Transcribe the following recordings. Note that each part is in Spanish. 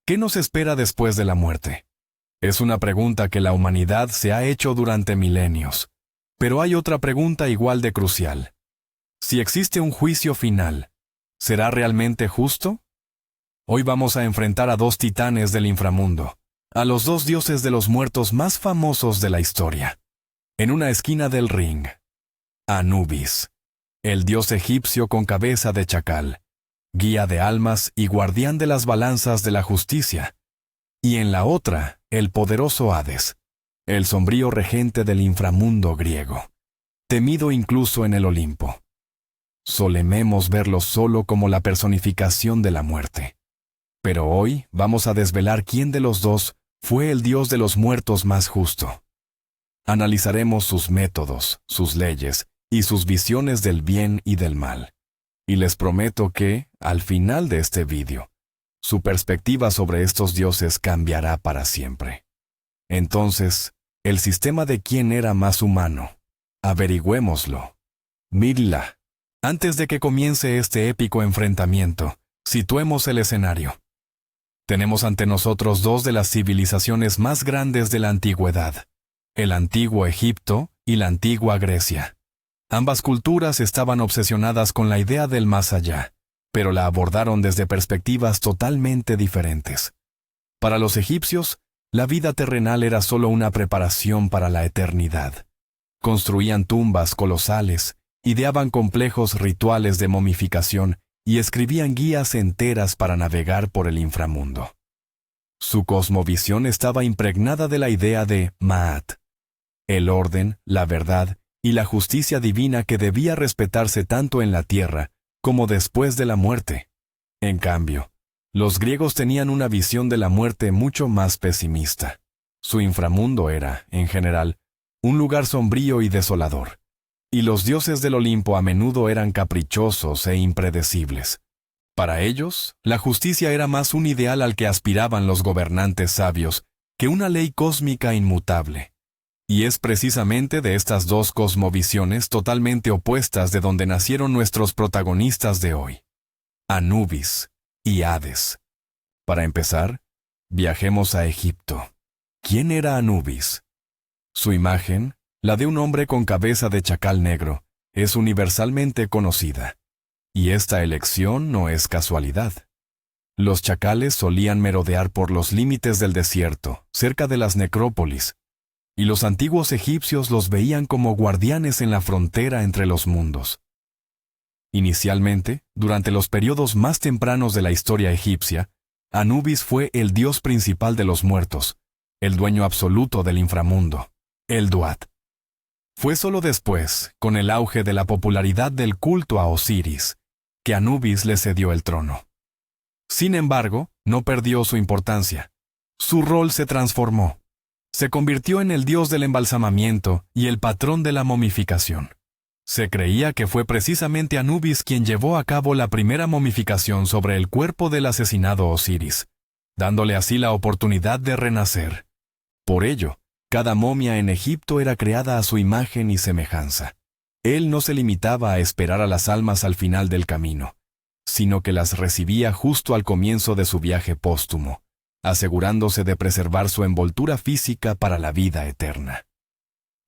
¿Qué nos espera después de la muerte? Es una pregunta que la humanidad se ha hecho durante milenios. Pero hay otra pregunta igual de crucial. Si existe un juicio final, ¿será realmente justo? Hoy vamos a enfrentar a dos titanes del inframundo, a los dos dioses de los muertos más famosos de la historia. En una esquina del ring, Anubis, el dios egipcio con cabeza de chacal, guía de almas y guardián de las balanzas de la justicia. Y en la otra, el poderoso Hades, el sombrío regente del inframundo griego, temido incluso en el Olimpo. Solememos verlo solo como la personificación de la muerte. Pero hoy vamos a desvelar quién de los dos fue el dios de los muertos más justo. Analizaremos sus métodos, sus leyes y sus visiones del bien y del mal. Y les prometo que, al final de este vídeo, su perspectiva sobre estos dioses cambiará para siempre. Entonces, el sistema de quién era más humano. Averigüémoslo. Mirla. Antes de que comience este épico enfrentamiento, situemos el escenario. Tenemos ante nosotros dos de las civilizaciones más grandes de la antigüedad, el antiguo Egipto y la antigua Grecia. Ambas culturas estaban obsesionadas con la idea del más allá, pero la abordaron desde perspectivas totalmente diferentes. Para los egipcios, la vida terrenal era solo una preparación para la eternidad. Construían tumbas colosales, ideaban complejos rituales de momificación y escribían guías enteras para navegar por el inframundo. Su cosmovisión estaba impregnada de la idea de Ma'at, el orden, la verdad y la justicia divina que debía respetarse tanto en la tierra como después de la muerte. En cambio, los griegos tenían una visión de la muerte mucho más pesimista. Su inframundo era, en general, un lugar sombrío y desolador, y los dioses del Olimpo a menudo eran caprichosos e impredecibles. Para ellos, la justicia era más un ideal al que aspiraban los gobernantes sabios que una ley cósmica inmutable. Y es precisamente de estas dos cosmovisiones totalmente opuestas de donde nacieron nuestros protagonistas de hoy, Anubis y Hades. Para empezar, viajemos a Egipto. ¿Quién era Anubis? Su imagen, la de un hombre con cabeza de chacal negro, es universalmente conocida. Y esta elección no es casualidad. Los chacales solían merodear por los límites del desierto, cerca de las necrópolis, y los antiguos egipcios los veían como guardianes en la frontera entre los mundos. Inicialmente, durante los periodos más tempranos de la historia egipcia, Anubis fue el dios principal de los muertos, el dueño absoluto del inframundo, el Duat. Fue solo después, con el auge de la popularidad del culto a Osiris, que Anubis le cedió el trono. Sin embargo, no perdió su importancia. Su rol se transformó. Se convirtió en el dios del embalsamamiento y el patrón de la momificación. Se creía que fue precisamente Anubis quien llevó a cabo la primera momificación sobre el cuerpo del asesinado Osiris, dándole así la oportunidad de renacer. Por ello, cada momia en Egipto era creada a su imagen y semejanza. Él no se limitaba a esperar a las almas al final del camino, sino que las recibía justo al comienzo de su viaje póstumo, asegurándose de preservar su envoltura física para la vida eterna.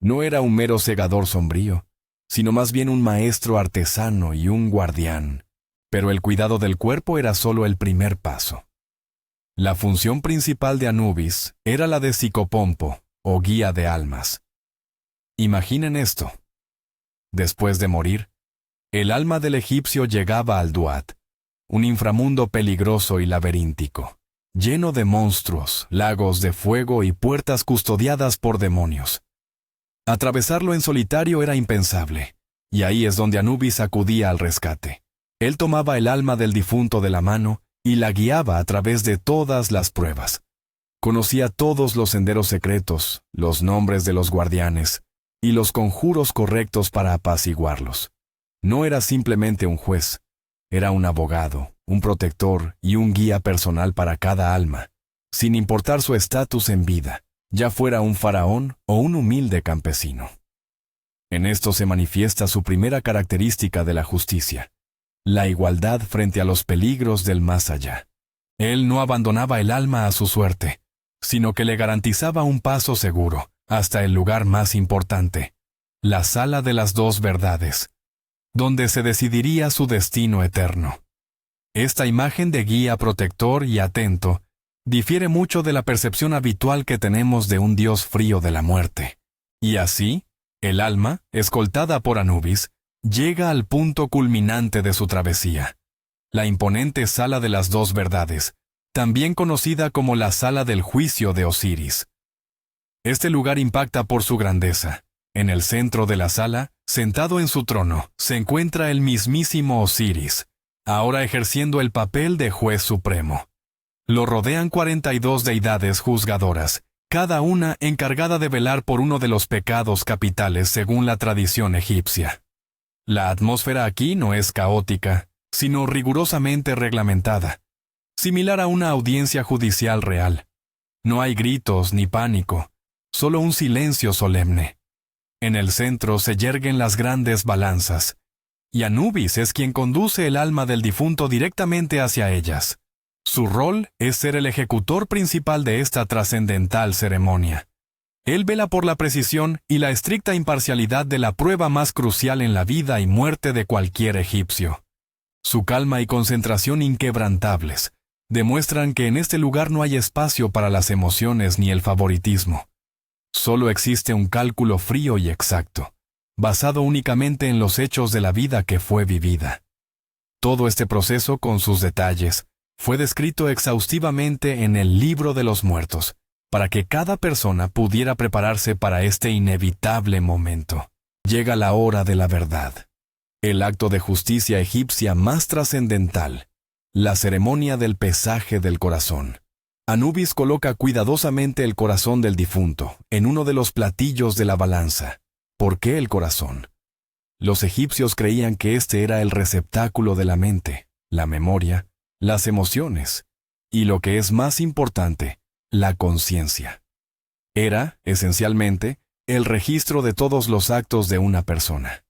No era un mero segador sombrío, sino más bien un maestro artesano y un guardián, pero el cuidado del cuerpo era solo el primer paso. La función principal de Anubis era la de psicopompo, o guía de almas. Imaginen esto. Después de morir, el alma del egipcio llegaba al Duat, un inframundo peligroso y laberíntico, lleno de monstruos, lagos de fuego y puertas custodiadas por demonios. Atravesarlo en solitario era impensable, y ahí es donde Anubis acudía al rescate. Él tomaba el alma del difunto de la mano y la guiaba a través de todas las pruebas. Conocía todos los senderos secretos, los nombres de los guardianes y los conjuros correctos para apaciguarlos. No era simplemente un juez, era un abogado, un protector y un guía personal para cada alma, sin importar su estatus en vida, ya fuera un faraón o un humilde campesino. En esto se manifiesta su primera característica de la justicia, la igualdad frente a los peligros del más allá. Él no abandonaba el alma a su suerte, sino que le garantizaba un paso seguro hasta el lugar más importante, la sala de las dos verdades, donde se decidiría su destino eterno. Esta imagen de guía protector y atento difiere mucho de la percepción habitual que tenemos de un Dios frío de la muerte. Y así, el alma, escoltada por Anubis, llega al punto culminante de su travesía, la imponente sala de las dos verdades, también conocida como la sala del juicio de Osiris. Este lugar impacta por su grandeza. En el centro de la sala, sentado en su trono, se encuentra el mismísimo Osiris, ahora ejerciendo el papel de juez supremo. Lo rodean 42 deidades juzgadoras, cada una encargada de velar por uno de los pecados capitales según la tradición egipcia. La atmósfera aquí no es caótica, sino rigurosamente reglamentada, similar a una audiencia judicial real. No hay gritos ni pánico, solo un silencio solemne. En el centro se yerguen las grandes balanzas, y Anubis es quien conduce el alma del difunto directamente hacia ellas. Su rol es ser el ejecutor principal de esta trascendental ceremonia. Él vela por la precisión y la estricta imparcialidad de la prueba más crucial en la vida y muerte de cualquier egipcio. Su calma y concentración inquebrantables demuestran que en este lugar no hay espacio para las emociones ni el favoritismo. Solo existe un cálculo frío y exacto, basado únicamente en los hechos de la vida que fue vivida. Todo este proceso, con sus detalles, fue descrito exhaustivamente en el Libro de los Muertos, para que cada persona pudiera prepararse para este inevitable momento. Llega la hora de la verdad. El acto de justicia egipcia más trascendental, la ceremonia del pesaje del corazón. Anubis coloca cuidadosamente el corazón del difunto en uno de los platillos de la balanza. ¿Por qué el corazón? Los egipcios creían que este era el receptáculo de la mente, la memoria, las emociones, y lo que es más importante, la conciencia. Era, esencialmente, el registro de todos los actos de una persona.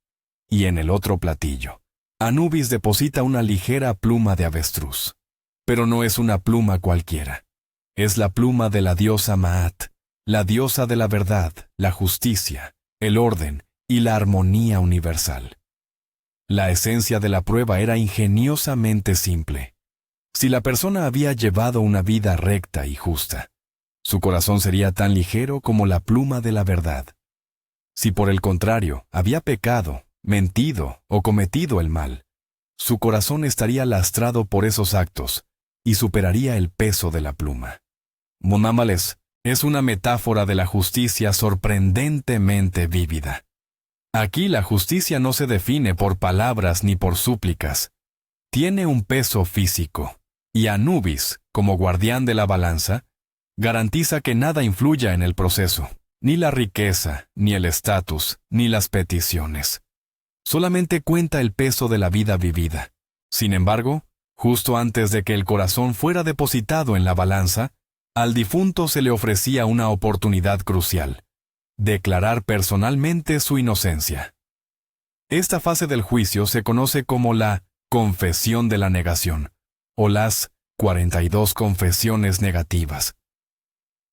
Y en el otro platillo, Anubis deposita una ligera pluma de avestruz. Pero no es una pluma cualquiera. Es la pluma de la diosa Maat, la diosa de la verdad, la justicia, el orden y la armonía universal. La esencia de la prueba era ingeniosamente simple. Si la persona había llevado una vida recta y justa, su corazón sería tan ligero como la pluma de la verdad. Si por el contrario había pecado, mentido o cometido el mal, su corazón estaría lastrado por esos actos y superaría el peso de la pluma. Munámales es una metáfora de la justicia sorprendentemente vívida. Aquí la justicia no se define por palabras ni por súplicas. Tiene un peso físico, y Anubis, como guardián de la balanza, garantiza que nada influya en el proceso, ni la riqueza, ni el estatus, ni las peticiones. Solamente cuenta el peso de la vida vivida. Sin embargo, justo antes de que el corazón fuera depositado en la balanza, al difunto se le ofrecía una oportunidad crucial: declarar personalmente su inocencia. Esta fase del juicio se conoce como la confesión de la negación, o las 42 confesiones negativas.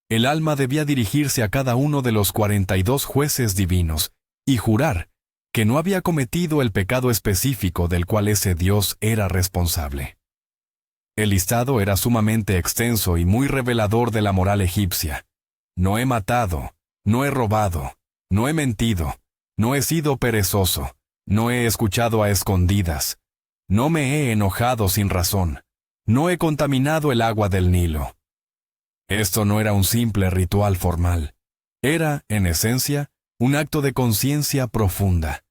El alma debía dirigirse a cada uno de los 42 jueces divinos y jurar que no había cometido el pecado específico del cual ese Dios era responsable. El listado era sumamente extenso y muy revelador de la moral egipcia. No he matado, no he robado, no he mentido, no he sido perezoso, no he escuchado a escondidas, no me he enojado sin razón, no he contaminado el agua del Nilo. Esto no era un simple ritual formal. Era, en esencia, un acto de conciencia profunda,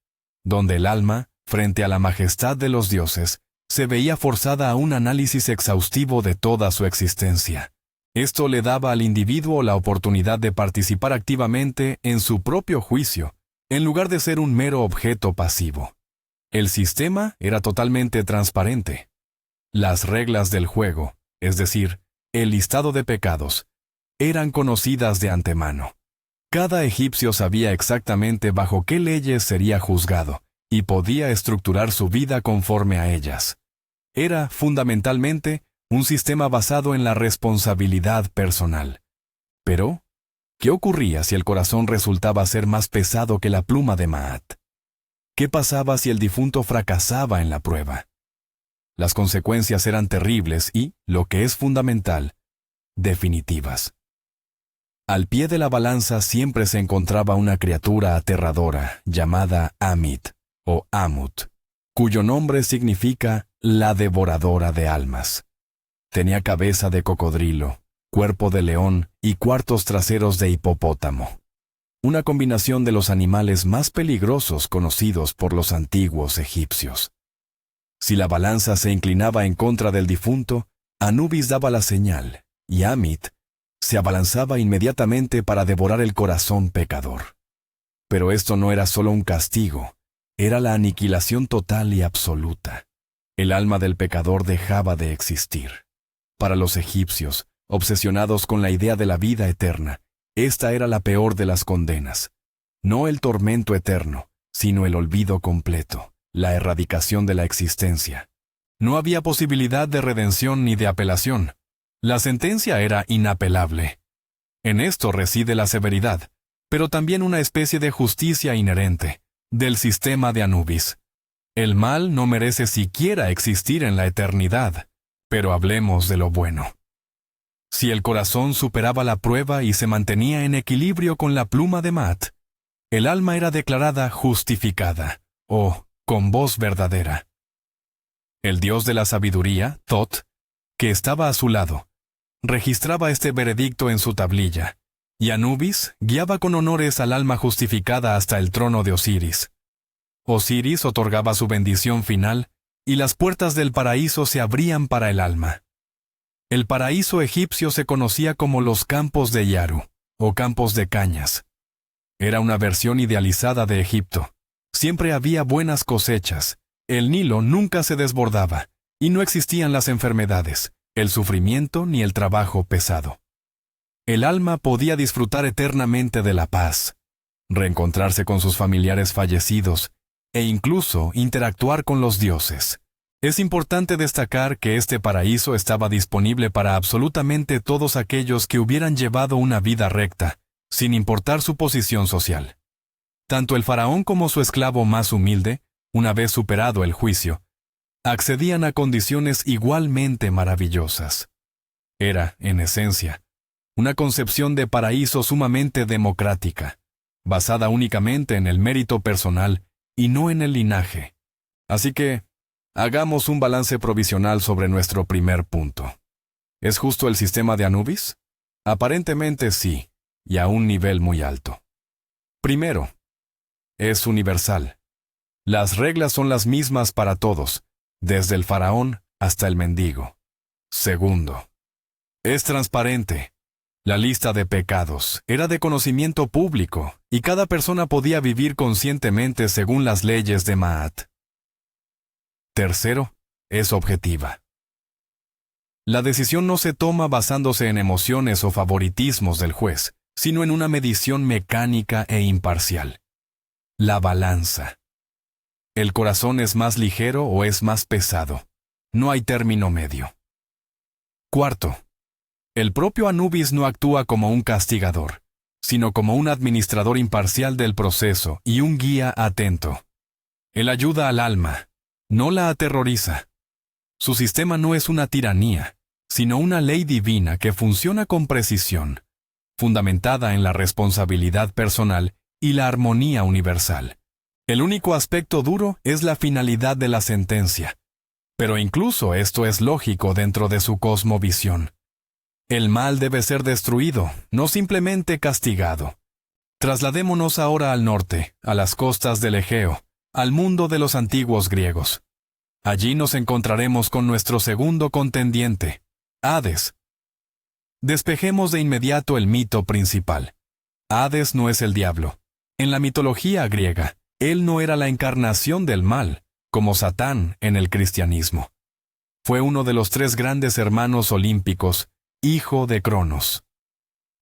donde el alma, frente a la majestad de los dioses, se veía forzada a un análisis exhaustivo de toda su existencia. Esto le daba al individuo la oportunidad de participar activamente en su propio juicio, en lugar de ser un mero objeto pasivo. El sistema era totalmente transparente. Las reglas del juego, es decir, el listado de pecados, eran conocidas de antemano. Cada egipcio sabía exactamente bajo qué leyes sería juzgado, y podía estructurar su vida conforme a ellas. Era, fundamentalmente, un sistema basado en la responsabilidad personal. Pero, ¿qué ocurría si el corazón resultaba ser más pesado que la pluma de Maat? ¿Qué pasaba si el difunto fracasaba en la prueba? Las consecuencias eran terribles y, lo que es fundamental, definitivas. Al pie de la balanza siempre se encontraba una criatura aterradora llamada Amit o Amut, cuyo nombre significa la devoradora de almas. Tenía cabeza de cocodrilo, cuerpo de león y cuartos traseros de hipopótamo. Una combinación de los animales más peligrosos conocidos por los antiguos egipcios. Si la balanza se inclinaba en contra del difunto, Anubis daba la señal, y Amit se abalanzaba inmediatamente para devorar el corazón pecador. Pero esto no era solo un castigo, era la aniquilación total y absoluta. El alma del pecador dejaba de existir. Para los egipcios, obsesionados con la idea de la vida eterna, esta era la peor de las condenas. No el tormento eterno, sino el olvido completo, la erradicación de la existencia. No había posibilidad de redención ni de apelación. La sentencia era inapelable. En esto reside la severidad, pero también una especie de justicia inherente, del sistema de Anubis. El mal no merece siquiera existir en la eternidad, pero hablemos de lo bueno. Si el corazón superaba la prueba y se mantenía en equilibrio con la pluma de Maat, el alma era declarada justificada, o con voz verdadera. El dios de la sabiduría, Tot, que estaba a su lado, registraba este veredicto en su tablilla, y Anubis guiaba con honores al alma justificada hasta el trono de Osiris. Osiris otorgaba su bendición final, y las puertas del paraíso se abrían para el alma. El paraíso egipcio se conocía como los campos de Yaru, o campos de cañas. Era una versión idealizada de Egipto. Siempre había buenas cosechas, el Nilo nunca se desbordaba, y no existían las enfermedades, el sufrimiento ni el trabajo pesado. El alma podía disfrutar eternamente de la paz, reencontrarse con sus familiares fallecidos, e incluso interactuar con los dioses. Es importante destacar que este paraíso estaba disponible para absolutamente todos aquellos que hubieran llevado una vida recta, sin importar su posición social. Tanto el faraón como su esclavo más humilde, una vez superado el juicio, accedían a condiciones igualmente maravillosas. Era, en esencia, una concepción de paraíso sumamente democrática, basada únicamente en el mérito personal y no en el linaje. Así que, hagamos un balance provisional sobre nuestro primer punto. ¿Es justo el sistema de Anubis? Aparentemente sí, y a un nivel muy alto. Primero, es universal. Las reglas son las mismas para todos, desde el faraón hasta el mendigo. Segundo, es transparente. La lista de pecados era de conocimiento público, y cada persona podía vivir conscientemente según las leyes de Maat. Tercero, es objetiva. La decisión no se toma basándose en emociones o favoritismos del juez, sino en una medición mecánica e imparcial. La balanza. ¿El corazón es más ligero o es más pesado? No hay término medio. Cuarto, el propio Anubis no actúa como un castigador, sino como un administrador imparcial del proceso y un guía atento. Él ayuda al alma, no la aterroriza. Su sistema no es una tiranía, sino una ley divina que funciona con precisión, fundamentada en la responsabilidad personal y la armonía universal. El único aspecto duro es la finalidad de la sentencia, pero incluso esto es lógico dentro de su cosmovisión. El mal debe ser destruido, no simplemente castigado. Trasladémonos ahora al norte, a las costas del Egeo, al mundo de los antiguos griegos. Allí nos encontraremos con nuestro segundo contendiente, Hades. Despejemos de inmediato el mito principal. Hades no es el diablo. En la mitología griega, él no era la encarnación del mal, como Satán en el cristianismo. Fue uno de los 3 grandes hermanos olímpicos, hijo de Cronos.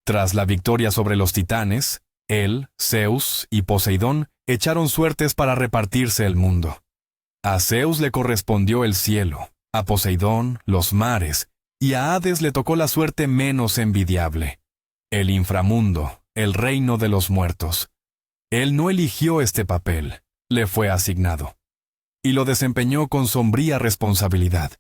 Tras la victoria sobre los titanes, él, Zeus y Poseidón echaron suertes para repartirse el mundo. A Zeus le correspondió el cielo, a Poseidón los mares y a Hades le tocó la suerte menos envidiable: el inframundo, el reino de los muertos. Él no eligió este papel, le fue asignado, y lo desempeñó con sombría responsabilidad.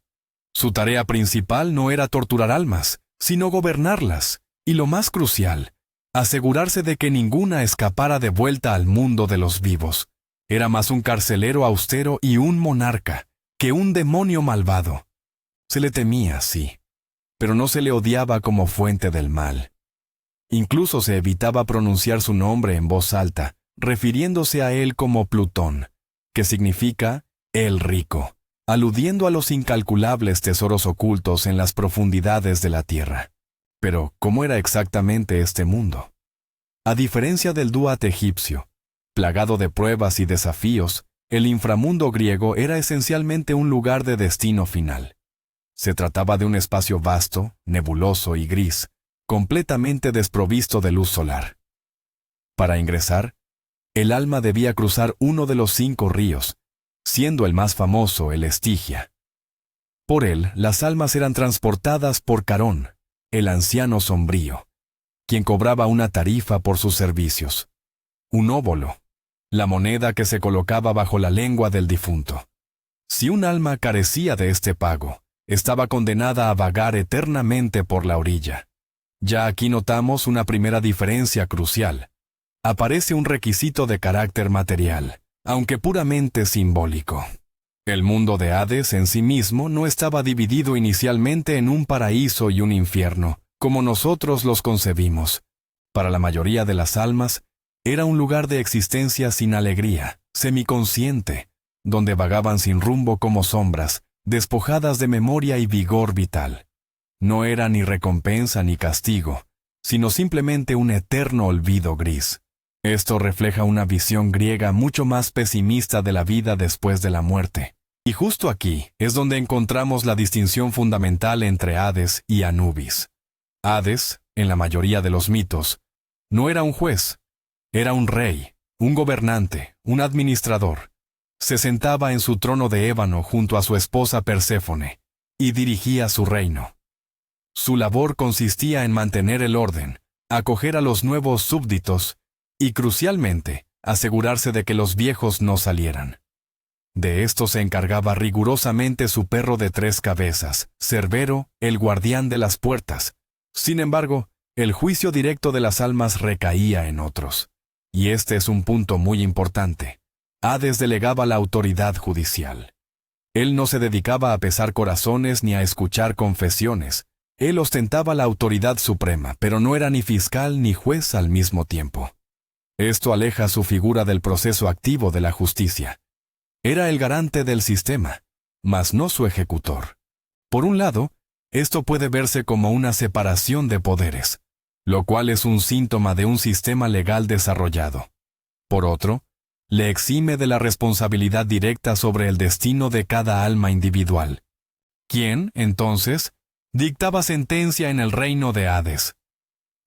Su tarea principal no era torturar almas, sino gobernarlas, y lo más crucial, asegurarse de que ninguna escapara de vuelta al mundo de los vivos. Era más un carcelero austero y un monarca que un demonio malvado. Se le temía, sí, pero no se le odiaba como fuente del mal. Incluso se evitaba pronunciar su nombre en voz alta, refiriéndose a él como Plutón, que significa el rico, aludiendo a los incalculables tesoros ocultos en las profundidades de la tierra. Pero, ¿cómo era exactamente este mundo? A diferencia del Duat egipcio, plagado de pruebas y desafíos, el inframundo griego era esencialmente un lugar de destino final. Se trataba de un espacio vasto, nebuloso y gris, completamente desprovisto de luz solar. Para ingresar, el alma debía cruzar uno de los 5 ríos, siendo el más famoso el Estigia. Por él, las almas eran transportadas por Carón, el anciano sombrío, quien cobraba una tarifa por sus servicios. Un óbolo, la moneda que se colocaba bajo la lengua del difunto. Si un alma carecía de este pago, estaba condenada a vagar eternamente por la orilla. Ya aquí notamos una primera diferencia crucial. Aparece un requisito de carácter material, aunque puramente simbólico. El mundo de Hades en sí mismo no estaba dividido inicialmente en un paraíso y un infierno, como nosotros los concebimos. Para la mayoría de las almas, era un lugar de existencia sin alegría, semiconsciente, donde vagaban sin rumbo como sombras, despojadas de memoria y vigor vital. No era ni recompensa ni castigo, sino simplemente un eterno olvido gris. Esto refleja una visión griega mucho más pesimista de la vida después de la muerte. Y justo aquí es donde encontramos la distinción fundamental entre Hades y Anubis. Hades, en la mayoría de los mitos, no era un juez, era un rey, un gobernante, un administrador. Se sentaba en su trono de ébano junto a su esposa Perséfone, y dirigía su reino. Su labor consistía en mantener el orden, acoger a los nuevos súbditos, y crucialmente, asegurarse de que los viejos no salieran. De esto se encargaba rigurosamente su perro de 3 cabezas, Cerbero, el guardián de las puertas. Sin embargo, el juicio directo de las almas recaía en otros. Y este es un punto muy importante. Hades delegaba la autoridad judicial. Él no se dedicaba a pesar corazones ni a escuchar confesiones. Él ostentaba la autoridad suprema, pero no era ni fiscal ni juez al mismo tiempo. Esto aleja su figura del proceso activo de la justicia. Era el garante del sistema, mas no su ejecutor. Por un lado, esto puede verse como una separación de poderes, lo cual es un síntoma de un sistema legal desarrollado. Por otro, le exime de la responsabilidad directa sobre el destino de cada alma individual. ¿Quién, entonces, dictaba sentencia en el reino de Hades?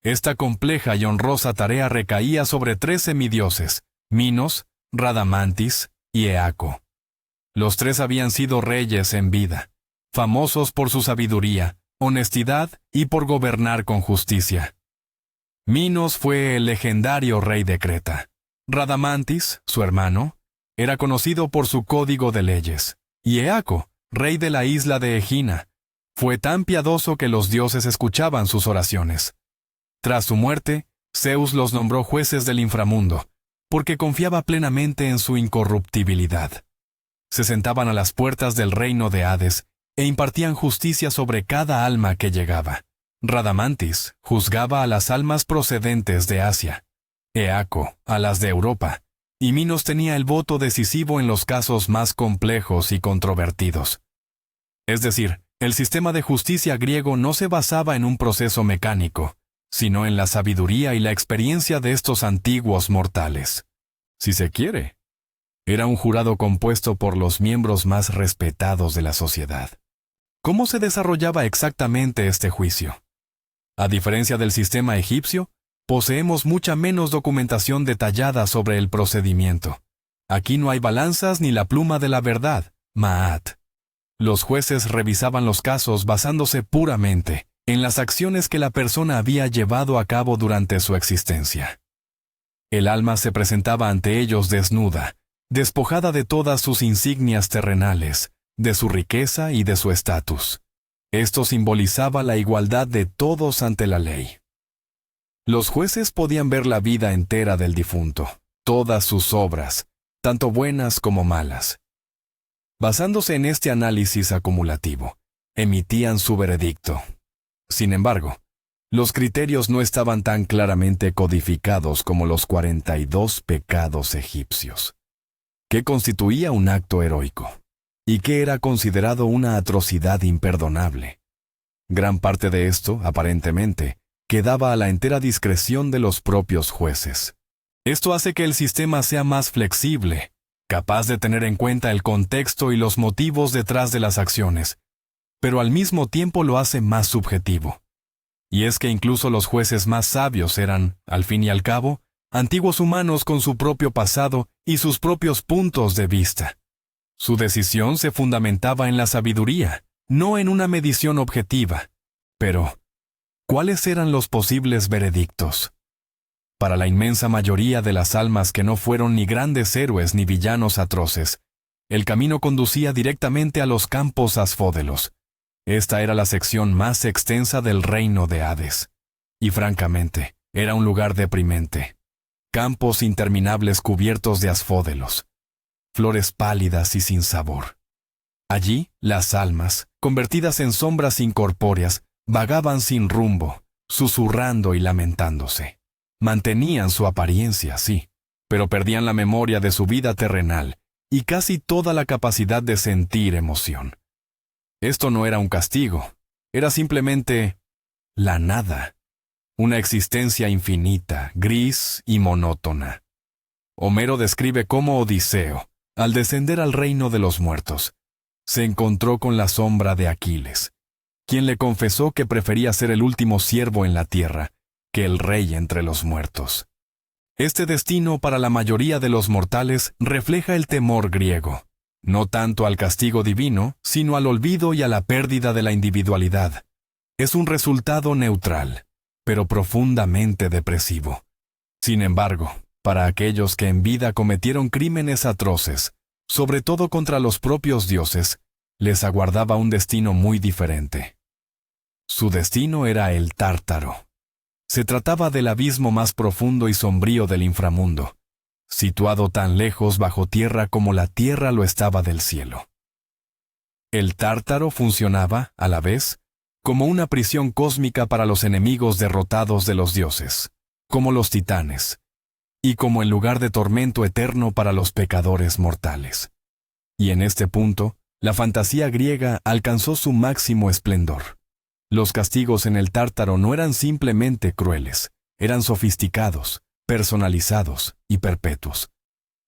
Esta compleja y honrosa tarea recaía sobre 3 semidioses, Minos, Radamantis y Eaco. Los 3 habían sido reyes en vida, famosos por su sabiduría, honestidad y por gobernar con justicia. Minos fue el legendario rey de Creta. Radamantis, su hermano, era conocido por su código de leyes, y Eaco, rey de la isla de Egina, fue tan piadoso que los dioses escuchaban sus oraciones. Tras su muerte, Zeus los nombró jueces del inframundo, porque confiaba plenamente en su incorruptibilidad. Se sentaban a las puertas del reino de Hades e impartían justicia sobre cada alma que llegaba. Radamantis juzgaba a las almas procedentes de Asia, Eaco a las de Europa, y Minos tenía el voto decisivo en los casos más complejos y controvertidos. Es decir, el sistema de justicia griego no se basaba en un proceso mecánico, sino en la sabiduría y la experiencia de estos antiguos mortales. Si se quiere, era un jurado compuesto por los miembros más respetados de la sociedad. ¿Cómo se desarrollaba exactamente este juicio? A diferencia del sistema egipcio, poseemos mucha menos documentación detallada sobre el procedimiento. Aquí no hay balanzas ni la pluma de la verdad, Ma'at. Los jueces revisaban los casos basándose puramente en las acciones que la persona había llevado a cabo durante su existencia. El alma se presentaba ante ellos desnuda, despojada de todas sus insignias terrenales, de su riqueza y de su estatus. Esto simbolizaba la igualdad de todos ante la ley. Los jueces podían ver la vida entera del difunto, todas sus obras, tanto buenas como malas. Basándose en este análisis acumulativo, emitían su veredicto. Sin embargo, los criterios no estaban tan claramente codificados como los 42 pecados egipcios. ¿Qué constituía un acto heroico? ¿Y qué era considerado una atrocidad imperdonable? Gran parte de esto, aparentemente, quedaba a la entera discreción de los propios jueces. Esto hace que el sistema sea más flexible, capaz de tener en cuenta el contexto y los motivos detrás de las acciones, pero al mismo tiempo lo hace más subjetivo. Y es que incluso los jueces más sabios eran, al fin y al cabo, antiguos humanos con su propio pasado y sus propios puntos de vista. Su decisión se fundamentaba en la sabiduría, no en una medición objetiva. Pero, ¿cuáles eran los posibles veredictos? Para la inmensa mayoría de las almas que no fueron ni grandes héroes ni villanos atroces, el camino conducía directamente a los campos asfódelos. Esta era la sección más extensa del reino de Hades. Y francamente, era un lugar deprimente. Campos interminables cubiertos de asfódelos. Flores pálidas y sin sabor. Allí, las almas, convertidas en sombras incorpóreas, vagaban sin rumbo, susurrando y lamentándose. Mantenían su apariencia, sí, pero perdían la memoria de su vida terrenal y casi toda la capacidad de sentir emoción. Esto no era un castigo, era simplemente la nada, una existencia infinita, gris y monótona. Homero describe cómo Odiseo, al descender al reino de los muertos, se encontró con la sombra de Aquiles, quien le confesó que prefería ser el último siervo en la tierra que el rey entre los muertos. Este destino para la mayoría de los mortales refleja el temor griego, no tanto al castigo divino, sino al olvido y a la pérdida de la individualidad. Es un resultado neutral, pero profundamente depresivo. Sin embargo, para aquellos que en vida cometieron crímenes atroces, sobre todo contra los propios dioses, les aguardaba un destino muy diferente. Su destino era el Tártaro. Se trataba del abismo más profundo y sombrío del inframundo, situado tan lejos bajo tierra como la tierra lo estaba del cielo. El Tártaro funcionaba, a la vez, como una prisión cósmica para los enemigos derrotados de los dioses, como los titanes, y como el lugar de tormento eterno para los pecadores mortales. Y en este punto, la fantasía griega alcanzó su máximo esplendor. Los castigos en el Tártaro no eran simplemente crueles, eran sofisticados, personalizados y perpetuos.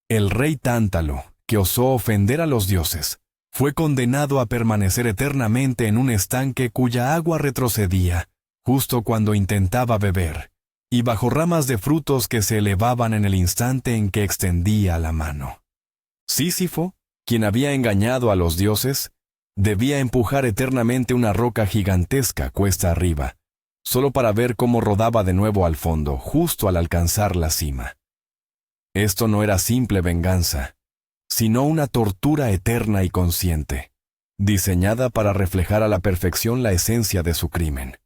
El rey Tántalo, que osó ofender a los dioses, fue condenado a permanecer eternamente en un estanque cuya agua retrocedía, justo cuando intentaba beber, y bajo ramas de frutos que se elevaban en el instante en que extendía la mano. Sísifo, quien había engañado a los dioses, debía empujar eternamente una roca gigantesca cuesta arriba, solo para ver cómo rodaba de nuevo al fondo, justo al alcanzar la cima. Esto no era simple venganza, sino una tortura eterna y consciente, diseñada para reflejar a la perfección la esencia de su crimen.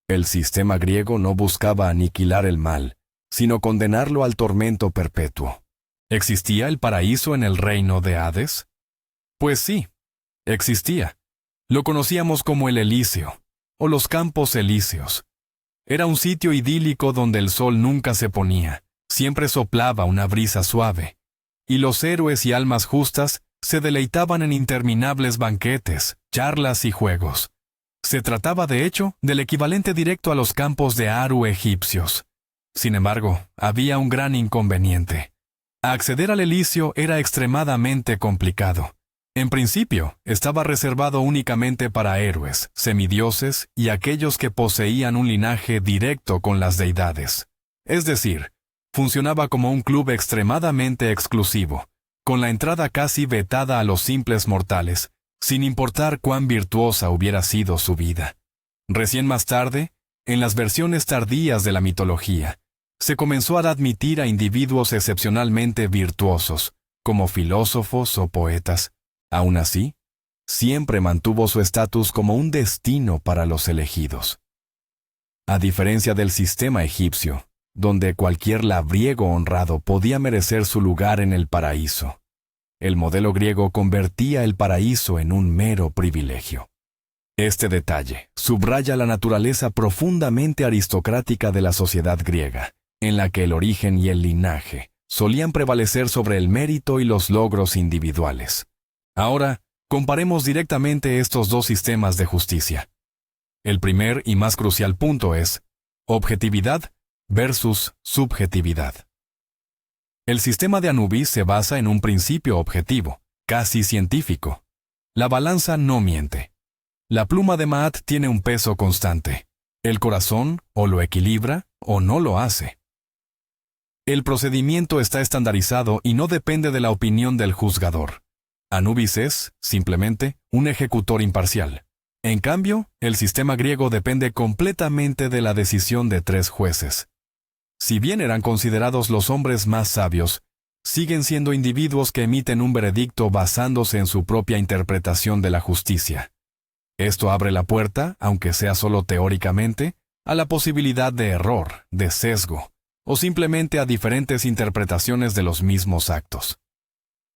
El sistema griego no buscaba aniquilar el mal, sino condenarlo al tormento perpetuo. ¿Existía el paraíso en el reino de Hades? Pues sí. Existía. Lo conocíamos como el Elíseo, o los Campos Elíseos. Era un sitio idílico donde el sol nunca se ponía, siempre soplaba una brisa suave, y los héroes y almas justas se deleitaban en interminables banquetes, charlas y juegos. Se trataba, de hecho, del equivalente directo a los campos de Aru egipcios. Sin embargo, había un gran inconveniente. Acceder al Elíseo era extremadamente complicado. En principio, estaba reservado únicamente para héroes, semidioses y aquellos que poseían un linaje directo con las deidades. Es decir, funcionaba como un club extremadamente exclusivo, con la entrada casi vetada a los simples mortales, sin importar cuán virtuosa hubiera sido su vida. Recién más tarde, en las versiones tardías de la mitología, se comenzó a admitir a individuos excepcionalmente virtuosos, como filósofos o poetas. Aún así, siempre mantuvo su estatus como un destino para los elegidos. A diferencia del sistema egipcio, donde cualquier labriego honrado podía merecer su lugar en el paraíso, el modelo griego convertía el paraíso en un mero privilegio. Este detalle subraya la naturaleza profundamente aristocrática de la sociedad griega, en la que el origen y el linaje solían prevalecer sobre el mérito y los logros individuales. Ahora, comparemos directamente estos dos sistemas de justicia. El primer y más crucial punto es objetividad versus subjetividad. El sistema de Anubis se basa en un principio objetivo, casi científico. La balanza no miente. La pluma de Maat tiene un peso constante. El corazón o lo equilibra o no lo hace. El procedimiento está estandarizado y no depende de la opinión del juzgador. Anubis es, simplemente, un ejecutor imparcial. En cambio, el sistema griego depende completamente de la decisión de 3 jueces. Si bien eran considerados los hombres más sabios, siguen siendo individuos que emiten un veredicto basándose en su propia interpretación de la justicia. Esto abre la puerta, aunque sea solo teóricamente, a la posibilidad de error, de sesgo, o simplemente a diferentes interpretaciones de los mismos actos.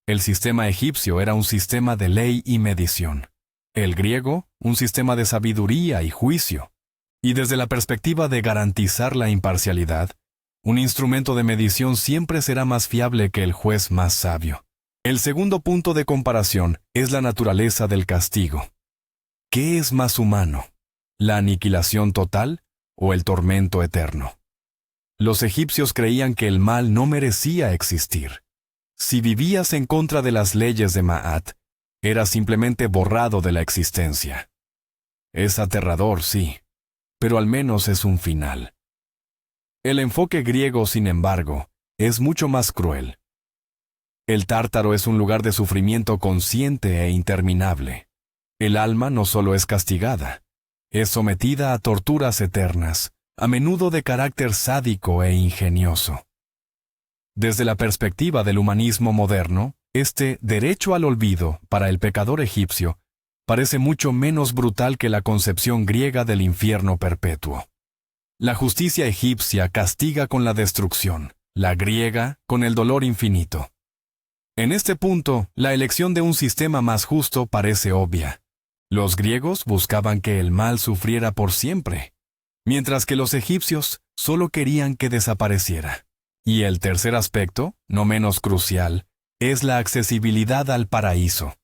El sistema egipcio era un sistema de ley y medición. El griego, un sistema de sabiduría y juicio. Y desde la perspectiva de garantizar la imparcialidad, un instrumento de medición siempre será más fiable que el juez más sabio. El segundo punto de comparación es la naturaleza del castigo. ¿Qué es más humano? ¿La aniquilación total o el tormento eterno? Los egipcios creían que el mal no merecía existir. Si vivías en contra de las leyes de Maat, eras simplemente borrado de la existencia. Es aterrador, sí, pero al menos es un final. El enfoque griego, sin embargo, es mucho más cruel. El Tártaro es un lugar de sufrimiento consciente e interminable. El alma no solo es castigada, es sometida a torturas eternas, a menudo de carácter sádico e ingenioso. Desde la perspectiva del humanismo moderno, este derecho al olvido para el pecador egipcio parece mucho menos brutal que la concepción griega del infierno perpetuo. La justicia egipcia castiga con la destrucción, la griega con el dolor infinito. En este punto, la elección de un sistema más justo parece obvia. Los griegos buscaban que el mal sufriera por siempre, mientras que los egipcios solo querían que desapareciera. Y el tercer aspecto, no menos crucial, es la accesibilidad al paraíso.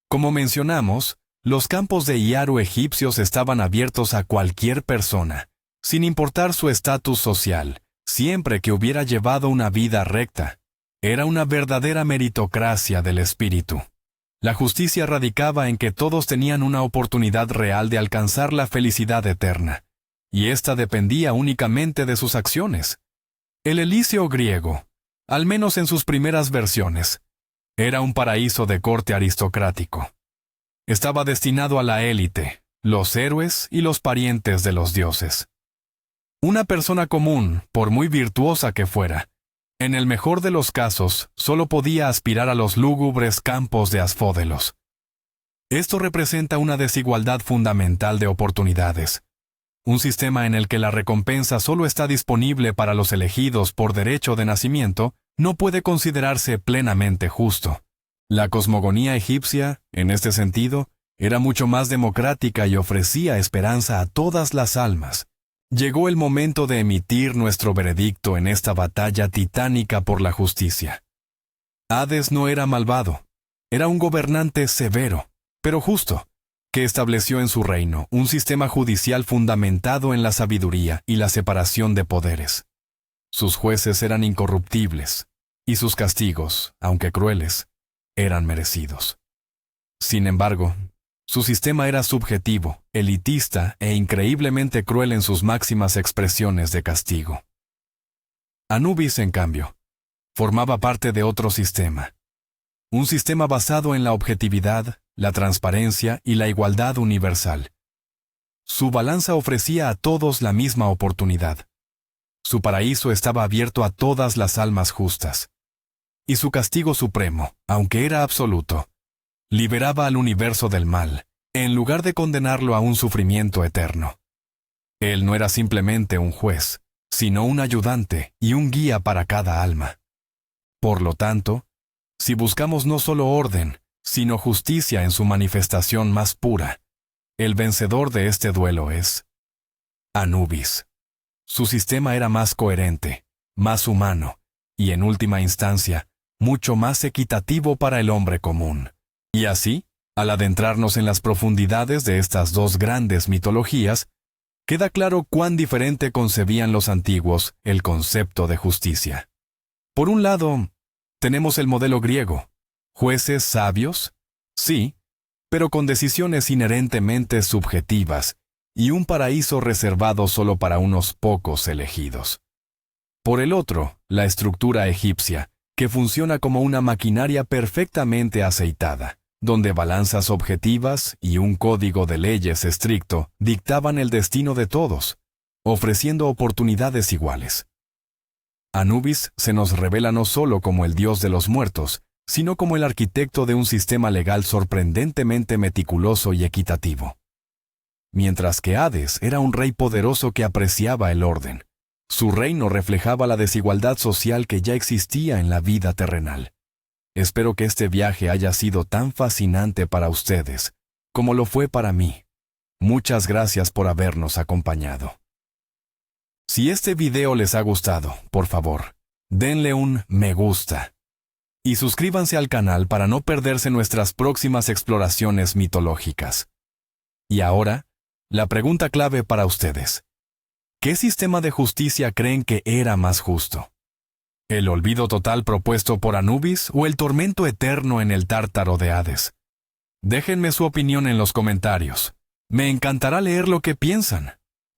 Como mencionamos, los campos de Iaru egipcios estaban abiertos a cualquier persona, sin importar su estatus social, siempre que hubiera llevado una vida recta. Era una verdadera meritocracia del espíritu. La justicia radicaba en que todos tenían una oportunidad real de alcanzar la felicidad eterna, y esta dependía únicamente de sus acciones. El Elíseo griego, al menos en sus primeras versiones, era un paraíso de corte aristocrático. Estaba destinado a la élite, los héroes y los parientes de los dioses. Una persona común, por muy virtuosa que fuera, en el mejor de los casos, solo podía aspirar a los lúgubres campos de Asfódelos. Esto representa una desigualdad fundamental de oportunidades. Un sistema en el que la recompensa solo está disponible para los elegidos por derecho de nacimiento no puede considerarse plenamente justo. La cosmogonía egipcia, en este sentido, era mucho más democrática y ofrecía esperanza a todas las almas. Llegó el momento de emitir nuestro veredicto en esta batalla titánica por la justicia. Hades no era malvado, era un gobernante severo, pero justo, que estableció en su reino un sistema judicial fundamentado en la sabiduría y la separación de poderes. Sus jueces eran incorruptibles, y sus castigos, aunque crueles, eran merecidos. Sin embargo, su sistema era subjetivo, elitista e increíblemente cruel en sus máximas expresiones de castigo. Anubis, en cambio, formaba parte de otro sistema. Un sistema basado en la objetividad, la transparencia y la igualdad universal. Su balanza ofrecía a todos la misma oportunidad. Su paraíso estaba abierto a todas las almas justas. Y su castigo supremo, aunque era absoluto, liberaba al universo del mal, en lugar de condenarlo a un sufrimiento eterno. Él no era simplemente un juez, sino un ayudante y un guía para cada alma. Por lo tanto, si buscamos no solo orden, sino justicia en su manifestación más pura, el vencedor de este duelo es Anubis. Su sistema era más coherente, más humano, y en última instancia, mucho más equitativo para el hombre común. Y así, al adentrarnos en las profundidades de estas dos grandes mitologías, queda claro cuán diferente concebían los antiguos el concepto de justicia. Por un lado, tenemos el modelo griego, jueces sabios, sí, pero con decisiones inherentemente subjetivas, y un paraíso reservado solo para unos pocos elegidos. Por el otro, la estructura egipcia, que funciona como una maquinaria perfectamente aceitada, donde balanzas objetivas y un código de leyes estricto dictaban el destino de todos, ofreciendo oportunidades iguales. Anubis se nos revela no solo como el dios de los muertos, sino como el arquitecto de un sistema legal sorprendentemente meticuloso y equitativo. Mientras que Hades era un rey poderoso que apreciaba el orden, su reino reflejaba la desigualdad social que ya existía en la vida terrenal. Espero que este viaje haya sido tan fascinante para ustedes, como lo fue para mí. Muchas gracias por habernos acompañado. Si este video les ha gustado, por favor, denle un me gusta. Y suscríbanse al canal para no perderse nuestras próximas exploraciones mitológicas. Y ahora, la pregunta clave para ustedes. ¿Qué sistema de justicia creen que era más justo? ¿El olvido total propuesto por Anubis o el tormento eterno en el tártaro de Hades? Déjenme su opinión en los comentarios. Me encantará leer lo que piensan.